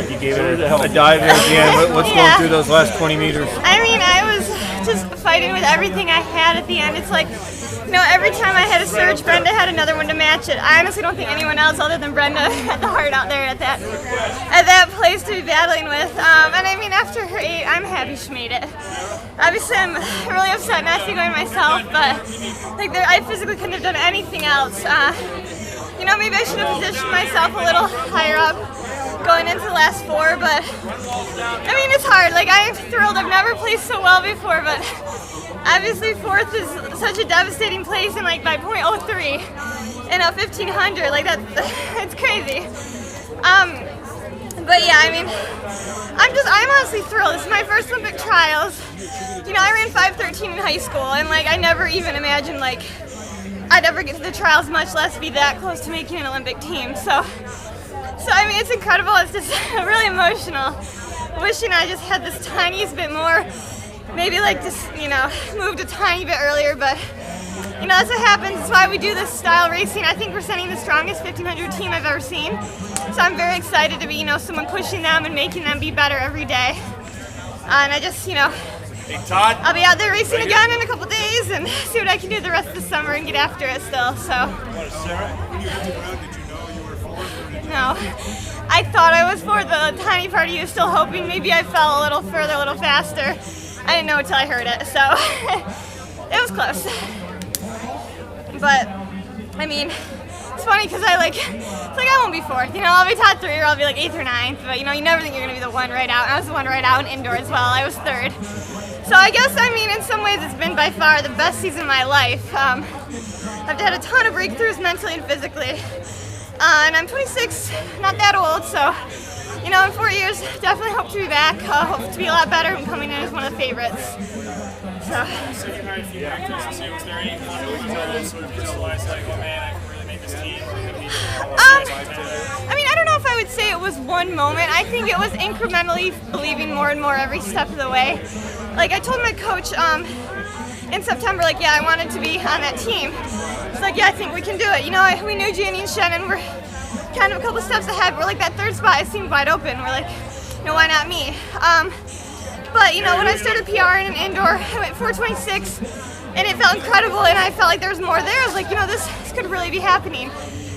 You gave it a dive there at the end. What's going through those last 20 meters? I mean, I was just fighting with everything I had at the end. It's like, you know, every time I had a surge, Brenda had another one to match it. I honestly don't think anyone else other than Brenda had the heart out there at that place to be battling with. And I mean, after her 8, I'm happy she made it. Obviously, I'm really upset not to be going myself, but like I physically couldn't have done anything else. You know, maybe I should have positioned myself a little higher up going into the last 4, but I mean, it's hard. Like, I am thrilled. I've never placed so well before, but obviously 4th is such a devastating place, and like by .03 in a 1500, like it's crazy. But yeah, I mean, I'm honestly thrilled. This is my first Olympic trials. You know, I ran 5:13 in high school, and like I never even imagined like I'd ever get to the trials, much less be that close to making an Olympic team. So I mean, it's incredible. It's just really emotional. Wishing I just had this tiniest bit more, maybe like just, you know, moved a tiny bit earlier, but you know, that's what happens. That's why we do this style racing. I think we're sending the strongest 1500 team I've ever seen. So I'm very excited to be, you know, someone pushing them and making them be better every day. And I just, you know, I'll be out there racing again in a couple days and see what I can do the rest of the summer and get after it still. So. No, I thought I was 4th, the tiny part of you still hoping maybe I fell a little further, a little faster. I didn't know until I heard it, so it was close. But I mean, it's funny because it's like I won't be 4th. You know, I'll be top 3 or I'll be like 8th or 9th. But you know, you never think you're gonna be the one right out. And I was the one right out in indoor as well. I was 3rd. So I guess, I mean, in some ways it's been by far the best season of my life. I've had a ton of breakthroughs mentally and physically. And I'm 26, not that old, so, you know, in 4 years, definitely hope to be back. Hope to be a lot better and coming in as one of the favorites. So you had a few factors to see, was there any one moment that sort of crystallized like, oh man, I can really make this team? I mean, I don't know if I would say it was one moment. I think it was incrementally believing more and more every step of the way. Like, I told my coach in September, like, yeah, I wanted to be on that team. It's like, yeah, I think we can do it. You know, we knew Gianni and Shannon were kind of a couple steps ahead. We're like, that 3rd spot, it seemed wide open. We're like, you know, why not me? But, you know, when I started PRing in indoor, I went 4:26, and it felt incredible, and I felt like there was more there. I was like, you know, this could really be happening.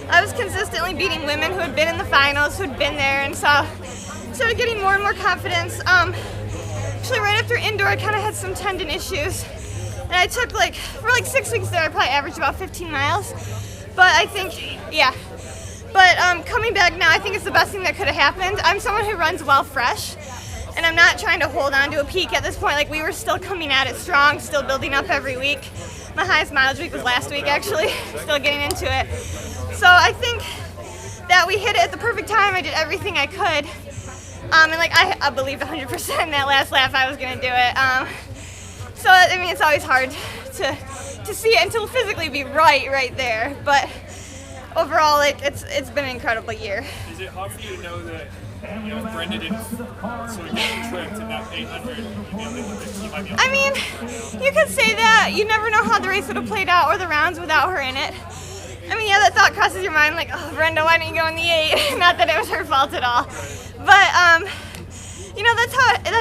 I was consistently beating women who had been in the finals, who had been there, and so I started getting more and more confidence. Actually, right after indoor, I kind of had some tendon issues. And I took for 6 weeks there, I probably averaged about 15 miles. But I think, yeah. But coming back now, I think it's the best thing that could have happened. I'm someone who runs well fresh, and I'm not trying to hold on to a peak at this point. Like, we were still coming at it strong, still building up every week. My highest mileage week was last week, actually, still getting into it. So I think that we hit it at the perfect time. I did everything I could. And like, I believed 100% in that last lap I was gonna do it. So, I mean, it's always hard to see it and to physically be right there. But overall, like, it's been an incredible year. Is it hard for you to know that, you know, if Brenda didn't sort of get tripped in that 800, you might be able to? I mean, you could say that. You never know how the race would have played out or the rounds without her in it. I mean, yeah, that thought crosses your mind, like, oh, Brenda, why didn't you go in the 8? Not that it was her fault at all. But, you know, that's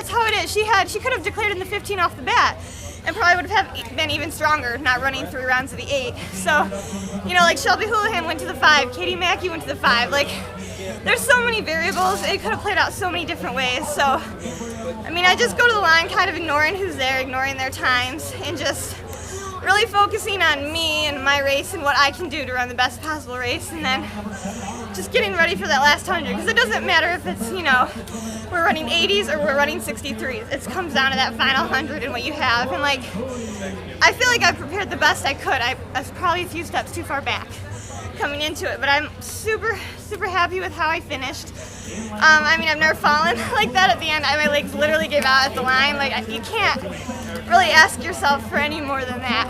how it is. She could have declared in the 15 off the bat and probably would have been even stronger not running 3 rounds of the 8. So, you know, like Shelby Houlihan went to the 5, Katie Mackey went to the 5. Like, there's so many variables. It could have played out so many different ways. So, I mean, I just go to the line kind of ignoring who's there, ignoring their times, and just really focusing on me and my race and what I can do to run the best possible race, and then just getting ready for that last 100, because it doesn't matter if it's, you know, we're running 80s or we're running 63s. It comes down to that final 100 and what you have, and like, I feel like I've prepared the best I could. I was probably a few steps too far back coming into it, but I'm super happy with how I finished. I mean, I've never fallen like that at the end. My legs literally gave out at the line. Like, you can't really ask yourself for any more than that.